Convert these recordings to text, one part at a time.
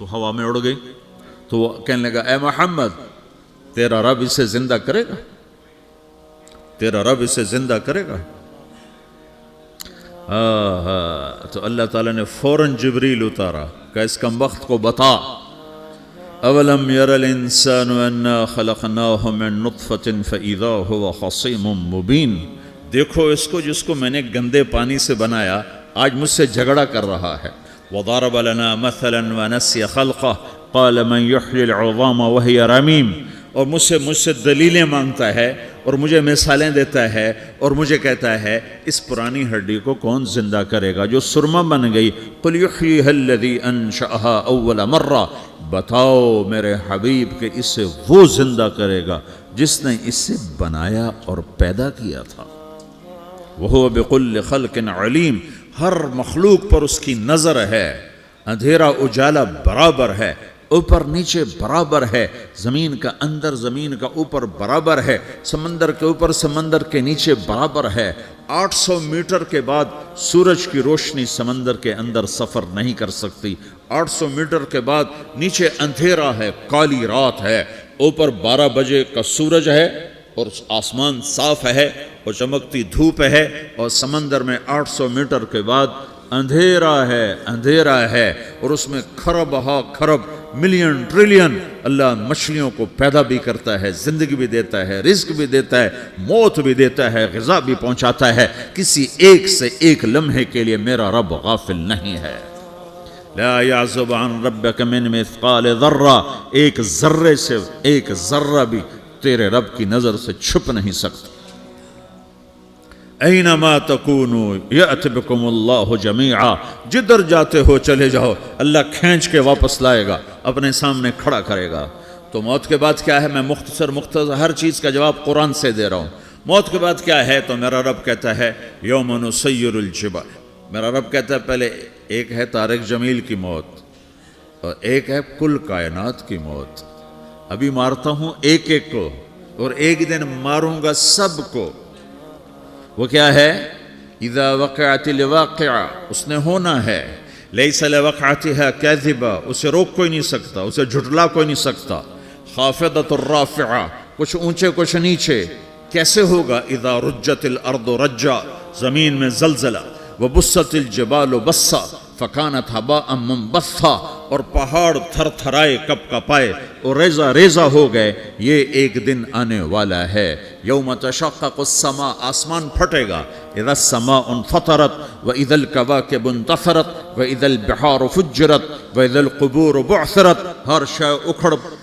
تو ہوا میں اڑ گئی. تو وہ کہنے لگا اے محمد تیرا رب اسے زندہ کرے گا, تیرا رب اسے زندہ کرے گا. تو اللہ تعالیٰ نے فوراً جبریل اتارا کہ اس کم وقت کو بتا, اولم یر الانسان انا خلقناہ من نطفۃ فاذا هو خصیم مبین, دیکھو اس کو جس کو میں نے گندے پانی سے بنایا آج مجھ سے جھگڑا کر رہا ہے. وضرب لنا مثلا ونسی خلقہ قال من یحیی العظام وہی رمیم, اور مجھ سے دلیلیں مانگتا ہے اور مجھے مثالیں دیتا ہے اور مجھے کہتا ہے اس پرانی ہڈی کو کون زندہ کرے گا جو سرما بن گئی. قل یحییھا الذی انشأھا اول مرہ, بتاؤ میرے حبیب کہ اسے وہ زندہ کرے گا جس نے اسے بنایا اور پیدا کیا تھا. وہو بکل خلق علیم, ہر مخلوق پر اس کی نظر ہے, اندھیرا اجالا برابر ہے, اوپر نیچے برابر ہے, زمین کا اندر زمین کا اوپر برابر ہے, سمندر کے اوپر سمندر کے نیچے برابر ہے. 800 میٹر کے بعد سورج کی روشنی سمندر کے اندر سفر نہیں کر سکتی. 800 میٹر کے بعد نیچے اندھیرا ہے, کالی رات ہے, اوپر 12 بجے کا سورج ہے اور آسمان صاف ہے اور چمکتی دھوپ ہے, اور سمندر میں 800 میٹر کے بعد اندھیرا ہے اور اس میں کھرب ہا کھرب ملین ٹریلین اللہ مچھلیوں کو پیدا بھی کرتا ہے, زندگی بھی دیتا ہے, رزق بھی دیتا ہے, موت بھی دیتا ہے, غذا بھی پہنچاتا ہے. کسی ایک سے ایک لمحے کے لیے میرا رب غافل نہیں ہے. لا يعزب عن ربك من مثقال ذرہ, ایک ذرے سے ایک ذرہ بھی تیرے رب کی نظر سے چھپ نہیں سکتا. اینما تکونوا یأت بکم اللہ جمیعا, جدھر جاتے ہو چلے جاؤ اللہ کھینچ کے واپس لائے گا, اپنے سامنے کھڑا کرے گا. تو موت کے بعد کیا ہے؟ میں مختصر ہر چیز کا جواب قرآن سے دے رہا ہوں. موت کے بعد کیا ہے؟ تو میرا رب کہتا ہے یوم نسیر الجبال. میرا رب کہتا ہے پہلے ایک ہے طارق جمیل کی موت اور ایک ہے کل کائنات کی موت. ابھی مارتا ہوں ایک ایک کو اور ایک دن ماروں گا سب کو. وہ کیا ہے؟ اذا وقعت الواقعہ, اس نے ہونا ہے. لیس لوقعتها کاذبہ, اسے روک کوئی نہیں سکتا, اسے جھٹلا کوئی نہیں سکتا. خافضۃ الرافعہ, کچھ اونچے کچھ نیچے. کیسے ہوگا؟ اذا رجت الارض رجا, زمین میں زلزلہ. وبست الجبال بسا فکانت ہباء منبثا, اور پہاڑ تھر تھرائے کپ کپائے اور ریزہ ریزہ ہو گئے. یہ ایک دن آنے والا ہے. یوم تشقق السماء, آسمان پھٹے گا. اذا السماء انفطرت واذا الكواكب انتثرت واذا البحار فجرت واذا القبور بعثرت, ہر شے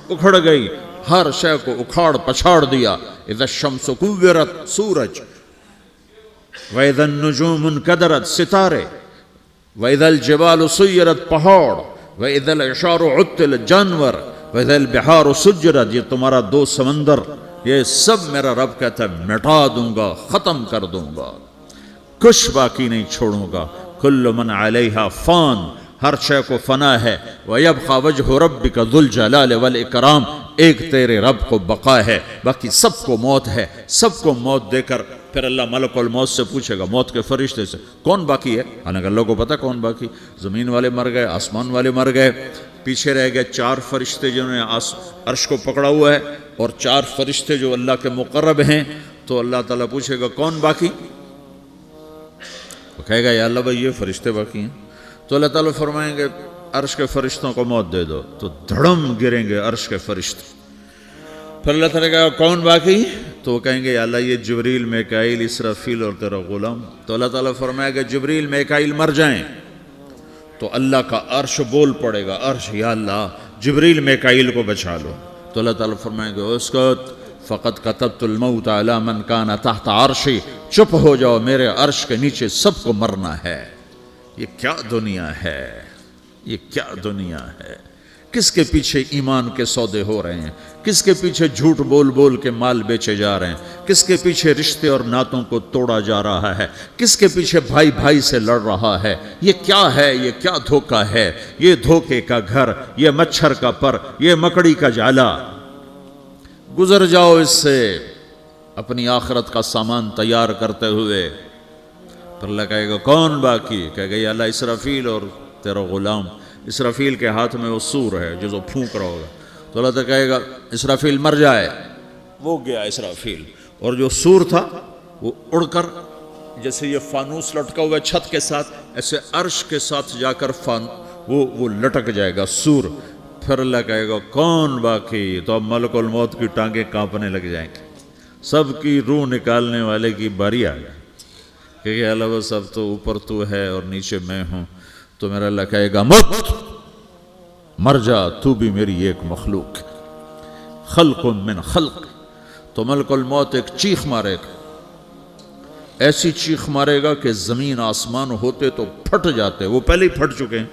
اکھڑ گئی, ہر شے کو اکھاڑ پچھاڑ دیا. اذا الشمس كورت, سورج. واذا النجوم انكدرت, ستارے. وَإِذَا الْجِبَالُ سُيِّرَتْ, پہاڑ. وَإِذَا الْعِشَارُ عُطِّلَتْ, جانور. وَإِذَا الْبِحَارُ سُجِّرَتْ, یہ تمہارا دو سمندر, یہ سب میرا رب کہتا ہے مٹا دوں گا, ختم کر دوں گا, کچھ باقی نہیں چھوڑوں گا. كُلُّ مَنْ عَلَيْهَا فان, ہر شے کو فنا ہے. وَيَبْقَى وَجْهُ رَبِّكَ ذُو الْجَلَالِ وَالْإِكْرَامِ, ایک تیرے رب کو بقا ہے, باقی سب کو موت ہے. سب کو موت دے کر پھر اللہ ملک الموت سے پوچھے گا, موت کے فرشتے سے, کون باقی ہے؟ حالانکہ اللہ کو پتا کون باقی. زمین والے مر گئے, آسمان والے مر گئے, پیچھے رہ گئے 4 فرشتے جنہوں نے عرش کو پکڑا ہوا ہے, اور 4 فرشتے جو اللہ کے مقرب ہیں. تو اللہ تعالیٰ پوچھے گا کون باقی؟ وہ کہے گا یا اللہ بھائی یہ فرشتے باقی ہیں. تو اللہ تعالیٰ فرمائیں گے عرش کے فرشتوں کو موت دے دو, تو دھڑم گریں گے عرش کے فرشتے. پھر اللہ تعالیٰ کہا کون باقی؟ تو وہ کہیں گے یا اللہ یہ جبریل میکائیل اسرافیل اور تیرا غلام. تو اللہ تعالیٰ فرمائے گا جبریل میکائیل مر جائیں تو اللہ کا عرش بول پڑے گا, عرش یا اللہ جبریل میکائیل کو بچا لو. تو اللہ تعالیٰ فرمائے گا اسکت فقط کتبت الموت علی من کان تحت عرشی, چپ ہو جاؤ, میرے عرش کے نیچے سب کو مرنا ہے. یہ کیا دنیا ہے, یہ کیا دنیا ہے. کس کے پیچھے ایمان کے سودے ہو رہے ہیں, کس کے پیچھے جھوٹ بول بول کے مال بیچے جا رہے ہیں, کس کے پیچھے رشتے اور ناتوں کو توڑا جا رہا ہے, کس کے پیچھے بھائی بھائی سے لڑ رہا ہے. یہ کیا ہے, یہ کیا دھوکہ ہے, یہ دھوکے کا گھر, یہ مچھر کا پر, یہ مکڑی کا جالا. گزر جاؤ اس سے اپنی آخرت کا سامان تیار کرتے ہوئے. پھر اللہ کہے گا کون باقی؟ کہے گا یا اللہ اسرافیل اور تیرا غلام. اسرافیل کے ہاتھ میں وہ سور ہے جو پھونک رہا ہوگا، تو اللہ تعالیٰ کہے گا اسرافیل مر جائے، وہ گیا اسرافیل، اور جو سور تھا وہ اڑ کر جیسے یہ فانوس لٹکا ہوا ہے چھت کے ساتھ، ایسے عرش کے ساتھ جا کر وہ لٹک جائے گا سور. پھر اللہ کہے گا کون باقی؟ تو اب ملک الموت کی ٹانگیں کانپنے لگ جائیں گے، سب کی روح نکالنے والے کی باری آ گئی کہ اللہ وہ سب تو اوپر تو ہے اور نیچے میں ہوں. تو میرا اللہ کہے گا مت، مر جا، تو بھی میری ایک مخلوق، خلق من خلق. تو ملک الموت ایک چیخ مارے گا، ایسی چیخ مارے گا کہ زمین آسمان ہوتے تو پھٹ جاتے، وہ پہلے ہی پھٹ چکے ہیں.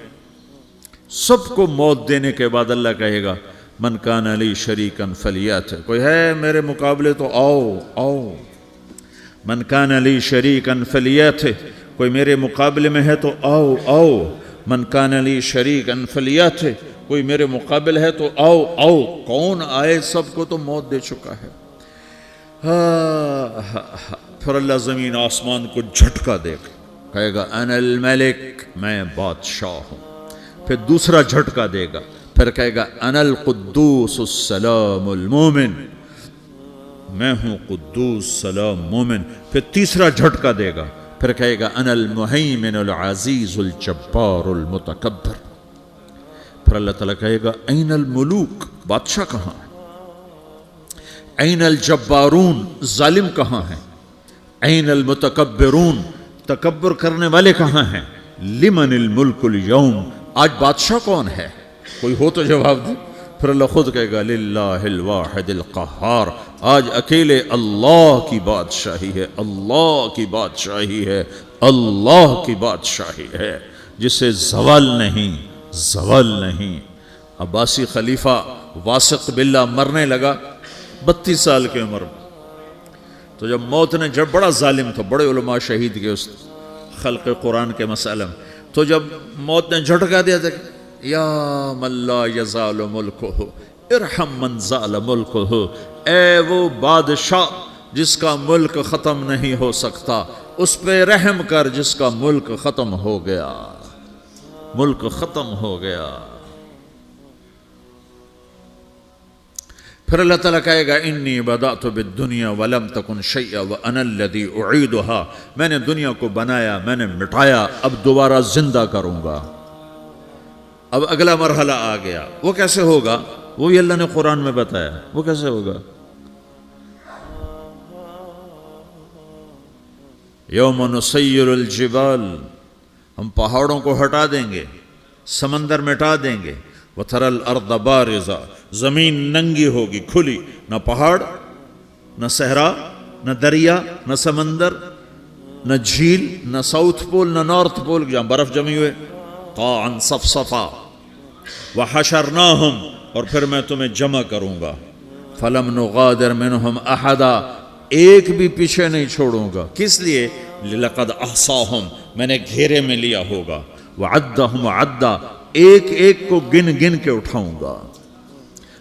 سب کو موت دینے کے بعد اللہ کہے گا من کان علی شریکن فلیات، کوئی ہے میرے مقابلے تو آؤ آؤ. من کان علی شریکن فلیات، کوئی میرے مقابلے میں ہے تو آؤ آؤ. من کان علی شریکن فلیات، کوئی میرے مقابل ہے تو آؤ آؤ. کون آئے؟ سب کو تو موت دے چکا ہے. پھر اللہ زمین آسمان کو جھٹکا دے گا، کہے گا انا الملک، میں بادشاہ ہوں. پھر دوسرا جھٹکا دے گا، پھر کہے گا انا القدوس السلام المومن، میں ہوں قدوس سلام مومن. پھر تیسرا جھٹکا دے گا، پھر کہے گا انا المہیمن العزیز الجبار المتکبر. پھر اللہ تعالیٰ کہے گا این الملوک، بادشاہ کہاں ہے؟ این الجبارون، ظالم کہاں ہیں؟ این المتکبرون، تکبر کرنے والے کہاں ہیں؟ لمن الملک اليوم، آج بادشاہ کون ہے؟ کوئی ہو تو جواب دے. پھر اللہ خود کہے گا للہ الواحد القہار، آج اکیلے اللہ کی بادشاہی ہے، اللہ کی بادشاہی ہے، اللہ کی بادشاہی ہے جسے زوال نہیں، زوال نہیں. عباسی خلیفہ واثق باللہ مرنے لگا 32 سال کی عمر میں. تو جب موت نے، جب بڑا ظالم تھا، بڑے علماء شہید کے اس خلق قرآن کے مسئلہ میں، تو جب موت نے جھٹکا دیا تھا یا من لا یزال ملکہ ارحم من زال ملکہ، اے وہ بادشاہ جس کا ملک ختم نہیں ہو سکتا، اس پہ رحم کر جس کا ملک ختم ہو گیا، ملک ختم ہو گیا. پھر اللہ تعالیٰ کہے گا انی بدأت بالدنیا ولم تکن شیئا وانا الذی اعیدها، میں نے دنیا کو بنایا، میں نے مٹایا، اب دوبارہ زندہ کروں گا. اب اگلا مرحلہ آ گیا، وہ کیسے ہوگا؟ وہ بھی اللہ نے قرآن میں بتایا. وہ کیسے ہوگا؟ یوم نسیر الجبال، ہم پہاڑوں کو ہٹا دیں گے، سمندر مٹا دیں گے. وَتَرَى الْأَرْضَ بَارِزَةً، زمین ننگی ہوگی، کھلی، نہ پہاڑ، نہ صحرا، نہ دریا، نہ سمندر، نہ جھیل، نہ ساؤتھ پول، نہ نارتھ پول جہاں برف جمی ہوئے. قَاعًا صَفْصَفًا وَحَشَرْنَاهُمْ، اور پھر میں تمہیں جمع کروں گا. فَلَمْ نُغَادِرْ مِنْهُمْ أَحَدًا، ایک بھی پیچھے نہیں چھوڑوں گا. کس لیے؟ لَقَدْ أَحْصَاهُمْ، میں نے گھیرے میں لیا ہوگا. وَعَدَّهُمْ عَدًّا، ایک ایک کو گن گن کے اٹھاؤں گا.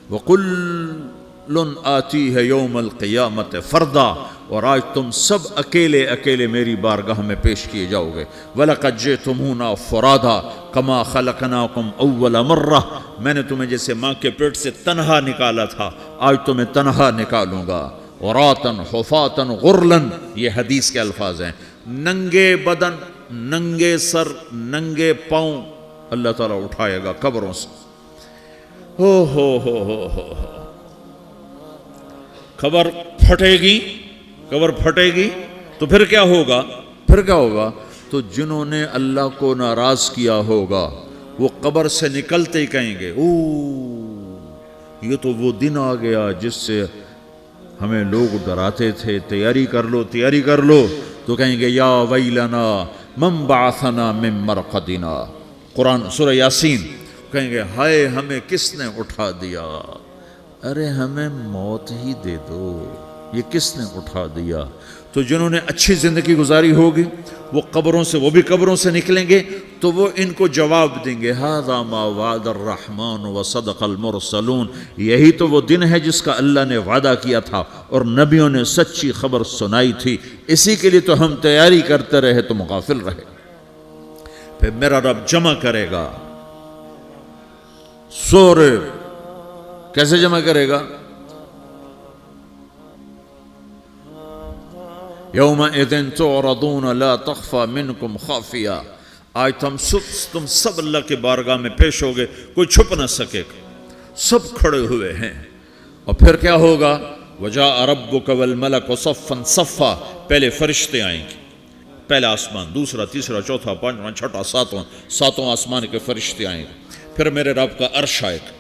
وَقُلٌ آتِيهَ يَوْمَ الْقِيَامَةِ فَرْدًا، اور آج تم سب اکیلے اکیلے میری بارگاہ میں پیش کیے جاؤ گے. وَلَقَدْ جِئْتُمُونَا فُرَادًا كَمَا خَلَقْنَاكُمْ أَوَّلَ مَرَّةٍ، میں نے تمہیں جیسے ماں کے پیٹ سے تنہا نکالا تھا، آج تمہیں تنہا نکالوں گا. عُرَاةً حُفَاةً غُرْلًا، یہ حدیث کے الفاظ ہیں. ننگے بدن، ننگے سر، ننگے پاؤں اللہ تعالیٰ اٹھائے گا قبروں سے. ہو خبر پھٹے گی، قبر پھٹے گی تو پھر کیا ہوگا؟ پھر کیا ہوگا؟ تو جنہوں نے اللہ کو ناراض کیا ہوگا وہ قبر سے نکلتے ہی کہیں گے یہ تو وہ دن آ گیا جس سے ہمیں لوگ ڈراتے تھے، تیاری کر لو تیاری کر لو. تو کہیں گے یا ویلنا من بعثنا من مرقدنا، قرآن سورہ یاسین. کہیں گے ہائے ہمیں کس نے اٹھا دیا، ارے ہمیں موت ہی دے دو، یہ کس نے اٹھا دیا. تو جنہوں نے اچھی زندگی گزاری ہوگی وہ قبروں سے، وہ بھی قبروں سے نکلیں گے تو وہ ان کو جواب دیں گے ھذا ما وعد الرحمن وصدق المرسلون، یہی تو وہ دن ہے جس کا اللہ نے وعدہ کیا تھا اور نبیوں نے سچی خبر سنائی تھی، اسی کے لیے تو ہم تیاری کرتے رہے، تم غافل رہے. پھر میرا رب جمع کرے گا سورے کیسے جمع کرے گا؟ یومئذ تعرضون لا تخفى منکم خافیہ، آج تم سب اللہ کی بارگاہ میں پیش ہوگے، کوئی چھپ نہ سکے گا، سب کھڑے ہوئے ہیں۔ اور پھر کیا ہوگا؟ وجاء ربک والملک صفا صفا، پہلے فرشتے آئیں گے، پہلا آسمان، دوسرا، تیسرا، چوتھا، پانچواں، چھٹا، ساتواں آسمان کے فرشتے آئیں گے، پھر میرے رب کا عرش آئے گا،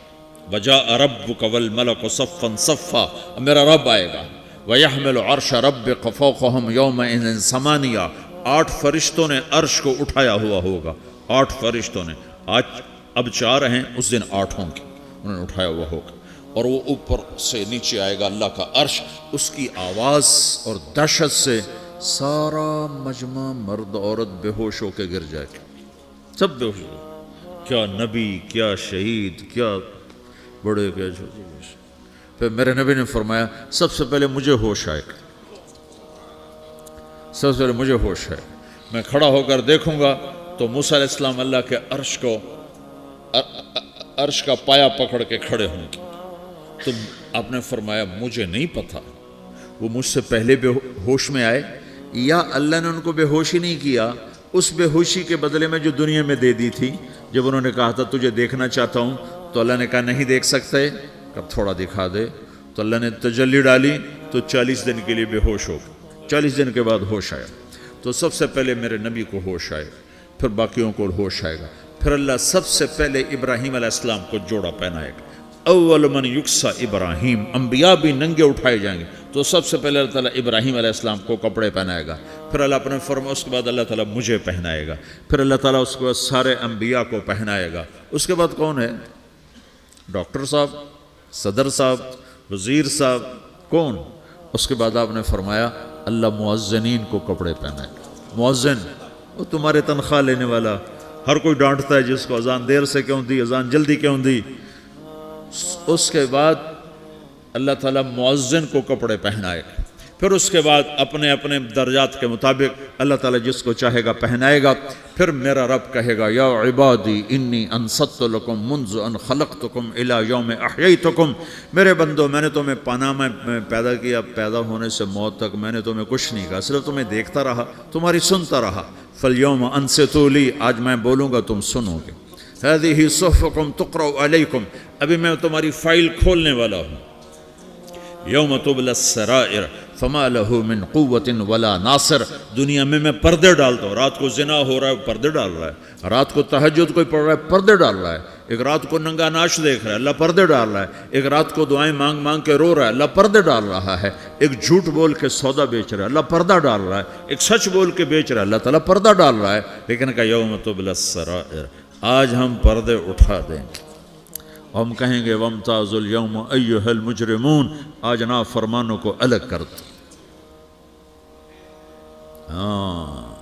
وجاء ربک والملک صفا صفا، میرا رب آئے گا، وَيَحْمِلُ عَرْشَ رَبِّكَ فَوْقَهُمْ يَوْمَئِذٍ ثَمَانِيَةٌ، 8 فرشتوں نے عرش کو اٹھایا ہوا ہوگا، 8 فرشتوں نے، آج اب 4 ہیں، اس دن 8 ہوں گے، انہوں نے اٹھایا ہوا ہوگا، اور وہ اوپر سے نیچے آئے گا اللہ کا عرش، اس کی آواز اور دہشت سے سارا مجمع مرد عورت بے ہوش ہو کے گر جائے گا، سب بے ہوش ہو گئے، کیا نبی، کیا شہید، کیا بڑے، کیا چھوٹے۔ پھر میرے نبی نے فرمایا سب سے پہلے مجھے ہوش آئے گا، سب سے پہلے مجھے ہوش ہے، میں کھڑا ہو کر دیکھوں گا تو موسیٰ علیہ السلام اللہ کے عرش کا پایا پکڑ کے کھڑے ہوں گے۔ تو آپ نے فرمایا مجھے نہیں پتا وہ مجھ سے پہلے بے ہوش میں آئے یا اللہ نے ان کو بے ہوشی نہیں کیا، اس بے ہوشی کے بدلے میں جو دنیا میں دے دی تھی، جب انہوں نے کہا تھا تجھے دیکھنا چاہتا ہوں تو اللہ نے کہا نہیں دیکھ سکتے، کب تھوڑا دکھا دے، تو اللہ نے تجلی ڈالی تو 40 دن کے لیے بے ہوش ہو گئے، 40 دن کے بعد ہوش آیا۔ تو سب سے پہلے میرے نبی کو ہوش آئے، پھر باقیوں کو ہوش آئے گا، پھر اللہ سب سے پہلے ابراہیم علیہ السلام کو جوڑا پہنائے گا، اول من یکسا ابراہیم، انبیاء بھی ننگے اٹھائے جائیں گے، تو سب سے پہلے اللہ تعالیٰ ابراہیم علیہ السلام کو کپڑے پہنائے گا، پھر اللہ اپنے فرما، اس کے بعد اللہ تعالیٰ مجھے پہنائے گا، پھر اللہ تعالیٰ اس کے بعد سارے انبیاء کو پہنائے گا۔ اس کے بعد کون ہے؟ ڈاکٹر صاحب، صدر صاحب، وزیر صاحب، کون؟ اس کے بعد آپ نے فرمایا اللہ مؤذنین کو کپڑے پہنائے گا۔ مؤذن وہ تمہارے تنخواہ لینے والا، ہر کوئی ڈانٹتا ہے جس کو اذان دیر سے کیوں دی، اذان جلدی کیوں دی۔ اس کے بعد اللہ تعالیٰ مؤذن کو کپڑے پہنائے گا، پھر اس کے بعد اپنے اپنے درجات کے مطابق اللہ تعالیٰ جس کو چاہے گا پہنائے گا۔ پھر میرا رب کہے گا یا عبادی انی انصت لکم منذ ان خلقتکم الی یوم احییتکم، میرے بندو میں نے تمہیں پاناما میں پیدا کیا، پیدا ہونے سے موت تک میں نے تمہیں کچھ نہیں کہا، صرف تمہیں دیکھتا رہا، تمہاری سنتا رہا۔ فالیوم انصتوا لی، آج میں بولوں گا تم سنو گے۔ ہذہ صحفکم تقرأ علیکم، ابھی میں تمہاری فائل کھولنے والا ہوں۔ یوم تبلی السرائر فما لہ من قوت ولا ناصر، دنیا میں پردے ڈالتا ہوں، رات کو زنا ہو رہا ہے پردے ڈال رہا ہے، رات کو تہجد کوئی پڑھ رہا ہے پردے ڈال رہا ہے، ایک رات کو ننگا ناچ دیکھ رہا ہے اللہ پردے ڈال رہا ہے، ایک رات کو دعائیں مانگ مانگ کے رو رہا ہے اللہ پردے ڈال رہا ہے، ایک جھوٹ بول کے سودا بیچ رہا ہے اللہ پردہ ڈال رہا ہے، ایک سچ بول کے بیچ رہا ہے اللہ تعالیٰ پردہ ڈال رہا ہے۔ لیکن کہ یوم تبلی السرائر، آج ہم پردے اٹھا دیں گے، ہم کہیں گے وامتازوا اليوم ایھا المجرمون، آج نافرمانوں کو الگ کر دو۔ ہاں،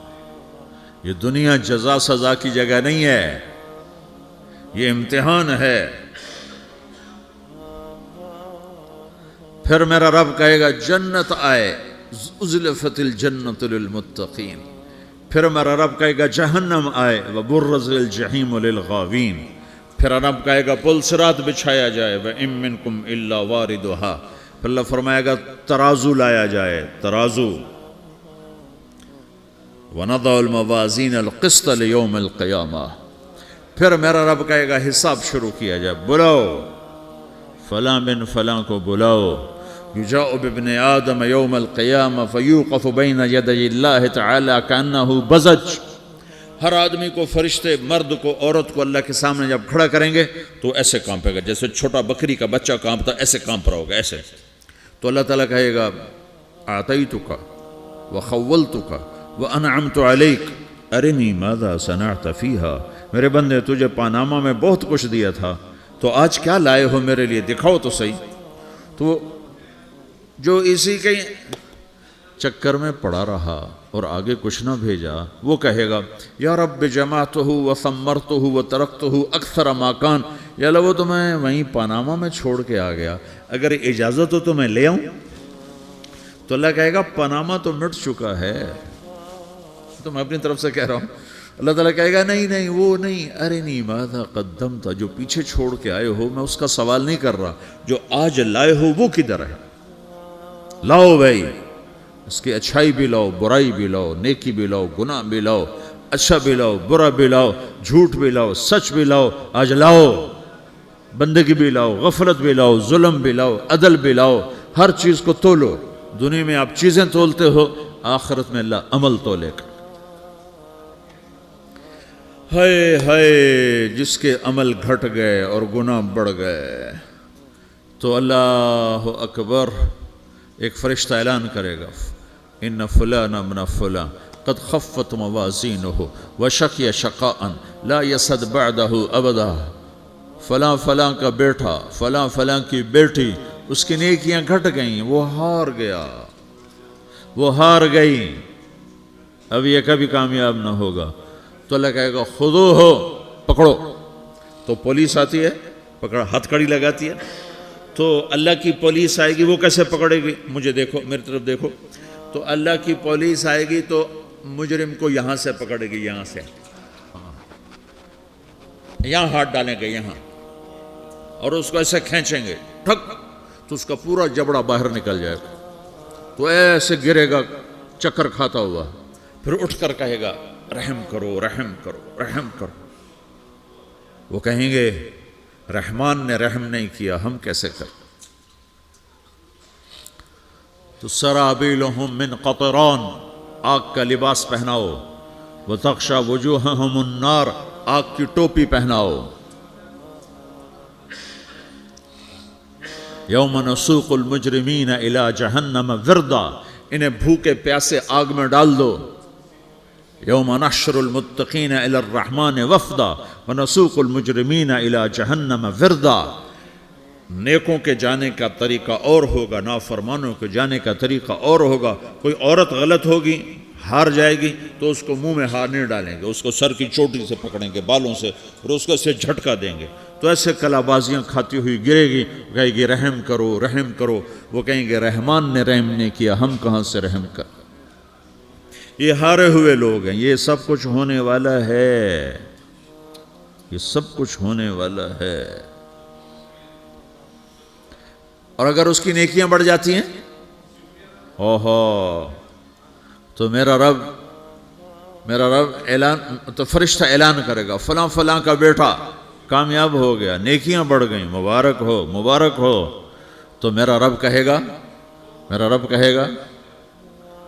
یہ دنیا جزا سزا کی جگہ نہیں ہے، یہ امتحان ہے۔ پھر میرا رب کہے گا جنت آئے، ازلفت الجنت للمتقین، پھر میرا رب کہے گا جہنم آئے، وبرزت الجحیم للغاوین، پھر رب کہے گا پل صراط بچھایا جائے، وَإِن مِّنكُمْ إِلَّا وَارِدُهَا، پھر اللہ فرمائے گا ترازو لایا جائے، ترازو، وَنَضَعُ الْمَوَازِينَ الْقِسْطَ لِيَوْمِ الْقِيَامَةِ، پھر میرا رب کہے گا حساب شروع کیا جائے، بلاؤ فلاں بن فلاں کو بلاؤ، یجاء بابن آدم یوم القیامہ فیوقف بین یدی اللہ تعالی کأنہ بزج، ہر آدمی کو، فرشتے، مرد کو، عورت کو اللہ کے سامنے جب کھڑا کریں گے تو ایسے کانپے گا جیسے چھوٹا بکری کا بچہ کانپتا، ایسے کانپ رہا ہوگا ایسے۔ تو اللہ تعالیٰ کہے گا اعطیتک وخولتک وانعمت علیک ارنی ماذا صنعت فیہا، میرے بندے تجھے پاناما میں بہت کچھ دیا تھا، تو آج کیا لائے ہو میرے لیے، دکھاؤ تو صحیح۔ تو جو اسی کے چکر میں پڑا رہا اور آگے کچھ نہ بھیجا، وہ کہے گا یا رب جمعتہ وثمرتہ وترکتہ اکثر ما کان، یا اللہ وہ تو میں وہیں پاناما میں چھوڑ کے آ گیا، اگر اجازت ہو تو میں لے آؤں؟ تو اللہ کہے گا پاناما تو مٹ چکا ہے، تو میں اپنی طرف سے کہہ رہا ہوں، اللہ تعالیٰ کہے گا نہیں نہیں وہ نہیں، ارنی ماذا قدمت، جو پیچھے چھوڑ کے آئے ہو میں اس کا سوال نہیں کر رہا، جو آج لائے ہو وہ کدھر ہے؟ لاؤ بھائی، اس کی اچھائی بھی لاؤ، برائی بھی لاؤ، نیکی بھی لاؤ، گناہ بھی لاؤ، اچھا بھی لاؤ، برا بھی لاؤ، جھوٹ بھی لاؤ، سچ بھی لاؤ، آج لاؤ، بندگی بھی لاؤ، غفلت بھی لاؤ، ظلم بھی لاؤ، عدل بھی لاؤ، ہر چیز کو تولو۔ دنیا میں آپ چیزیں تولتے ہو، آخرت میں اللہ عمل تولے گا۔ ہائے ہائے جس کے عمل گھٹ گئے اور گناہ بڑھ گئے، تو اللہ اکبر، ایک فرشتہ اعلان کرے گا ان فلان ابن فلان قد خفت موازینہ وشقی شقاء لا یسد بعدہ ابدا، فلاں فلاں کا بیٹا، فلاں فلاں کی بیٹی، اس کی نیکیاں گھٹ گئیں، وہ ہار گیا، وہ ہار گئی، اب یہ کبھی کامیاب نہ ہوگا۔ تو اللہ کہے گا خودو ہو، پکڑو۔ تو پولیس آتی ہے، پکڑ ہتھ کڑی لگاتی ہے، تو اللہ کی پولیس آئے گی، وہ کیسے پکڑے گی؟ مجھے دیکھو، میری طرف دیکھو، تو اللہ کی پولیس آئے گی تو مجرم کو یہاں سے پکڑے گی، یہاں سے، یہاں ہاتھ ڈالیں گے یہاں، اور اس کو ایسے کھینچیں گے، ٹھک، تو اس کا پورا جبڑا باہر نکل جائے گا، تو ایسے گرے گا چکر کھاتا ہوا، پھر اٹھ کر کہے گا رحم کرو، رحم کرو، رحم کرو۔ وہ کہیں گے رحمان نے رحم نہیں کیا، ہم کیسے کریں؟ تو سرابیلہم من قطران، آگ کا لباس پہناؤ، وتغشا وجوہہم النار، آگ کی ٹوپی پہناؤ۔ یوم نسوق المجرمین الی جہنم وردا، انہیں بھوکے پیاسے آگ میں ڈال دو۔ یوم نحشر المتقین الی الرحمن وفدا ونسوق المجرمین الی جہنم وردا۔ نیکوں کے جانے کا طریقہ اور ہوگا، نافرمانوں کے جانے کا طریقہ اور ہوگا۔ کوئی عورت غلط ہوگی، ہار جائے گی، تو اس کو منہ میں ہار نہیں ڈالیں گے، اس کو سر کی چوٹی سے پکڑیں گے، بالوں سے، اور اس کو سے جھٹکا دیں گے، تو ایسے کلا بازیاں کھاتی ہوئی گرے گی، کہے گی رحم کرو، رحم کرو۔ وہ کہیں گے رحمان نے رحم نہیں کیا، ہم کہاں سے رحم کر۔ یہ ہارے ہوئے لوگ ہیں، یہ سب کچھ ہونے والا ہے، یہ سب کچھ ہونے والا ہے۔ اور اگر اس کی نیکیاں بڑھ جاتی ہیں، اوہو، تو میرا رب اعلان، تو فرشتہ اعلان کرے گا فلاں فلاں کا بیٹا کامیاب ہو گیا، نیکیاں بڑھ گئیں، مبارک ہو، مبارک ہو۔ تو میرا رب کہے گا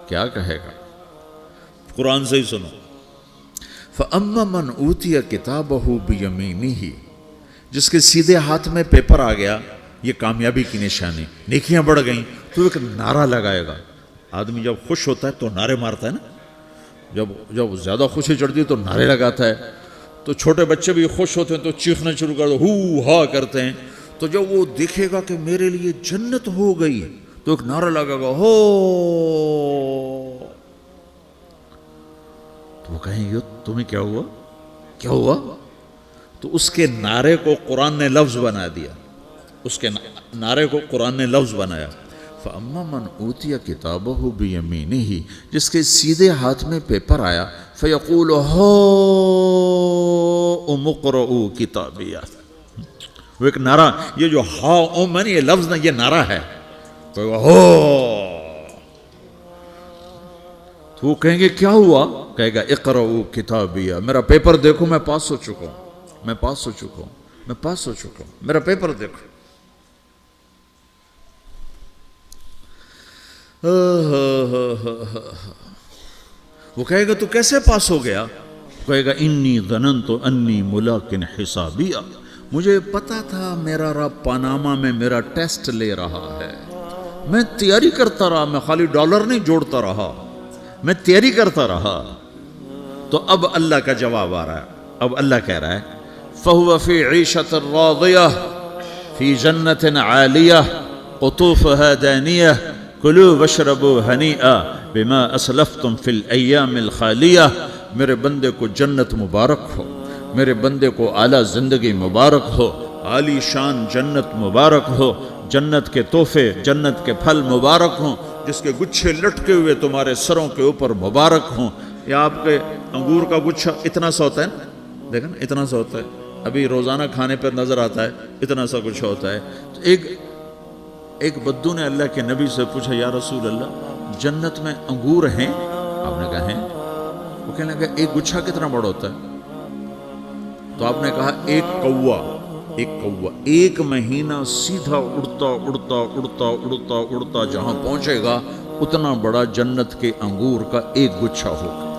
کیا کہے گا؟ قرآن سے ہی سنو۔ فَأَمَّا مَنْ أُوتِيَ كِتَابَهُ بِيَمِينِهِ، جس کے سیدھے ہاتھ میں پیپر آ گیا، یہ کامیابی کی نشانی، نیکیاں بڑھ گئیں، تو ایک نعرہ لگائے گا۔ آدمی جب خوش ہوتا ہے تو نعرے مارتا ہے نا، جب زیادہ خوشی چڑھتی ہے تو نعرے لگاتا ہے۔ تو چھوٹے بچے بھی خوش ہوتے ہیں تو چیخنا شروع کر دو، ہو ہا کرتے ہیں۔ تو جب وہ دیکھے گا کہ میرے لیے جنت ہو گئی، تو ایک نعرہ لگے گا، ہو، تو وہ کہیں گے تمہیں کیا ہوا، کیا ہوا؟ تو اس کے نعرے کو قرآن نے لفظ بنا دیا، اس کے نعرے کو قرآن نے لفظ بنایا۔ فَأَمَّا مَنْ أُوتِيَ كِتَابَهُ بِيَمِينِهِ، جس کے سیدھے ہاتھ میں پیپر آیا، فَيَقُولُ هَاؤْمُ اقْرَءُوا كِتَابِيَهْ، وہ ایک نعرہ، یہ جو ہا میں یہ لفظ نہ، یہ نعرہ ہے، تو وہ کہیں گے کیا ہوا؟ کہے گا اقرؤوا کتابیہ، میرا پیپر دیکھو، میں پاس ہو چکا ہوں، میں پاس ہو چکا ہوں، میں پاس ہو چکا ہوں، میرا پیپر دیکھو۔ وہ کہے گا تو کیسے پاس ہو گیا؟ کہے گا انی ظننت انی ملاق حسابیہ، مجھے پتا تھا میرا رب پاناما میں میرا ٹیسٹ لے رہا ہے، میں تیاری کرتا رہا، میں خالی ڈالر نہیں جوڑتا رہا، میں تیاری کرتا رہا۔ تو اب اللہ کا جواب آ رہا ہے، اب اللہ کہہ رہا ہے فَهُوَ فِي عِيشَةٍ رَاضِيَةٍ فِي جَنَّةٍ عَالِيَةٍ قُطُوفُهَا دَانِيَةٌ کلوا واشربوا ہنیئا بما اسلفتم فی الایام الخالیہ۔ میرے بندے کو جنت مبارک ہو، میرے بندے کو اعلیٰ زندگی مبارک ہو، عالی شان جنت مبارک ہو، جنت کے تحفے، جنت کے پھل مبارک ہوں، جس کے گچھے لٹکے ہوئے تمہارے سروں کے اوپر مبارک ہوں۔ یا آپ کے انگور کا گچھا اتنا سا ہوتا ہے نا، دیکھیں نا اتنا سا ہوتا ہے، ابھی روزانہ کھانے پر نظر آتا ہے اتنا سا گچھا ہوتا ہے. تو ایک بدو نے اللہ کے نبی سے پوچھا یا رسول اللہ جنت میں انگور ہیں؟ آپ نے کہا ہیں. وہ کہنے لگا ایک گچھا کتنا بڑا ہوتا ہے؟ تو آپ نے کہا ایک مہینہ سیدھا اڑتا اڑتا اڑتا اڑتا اڑتا جہاں پہنچے گا اتنا بڑا جنت کے انگور کا ایک گچھا ہوگا.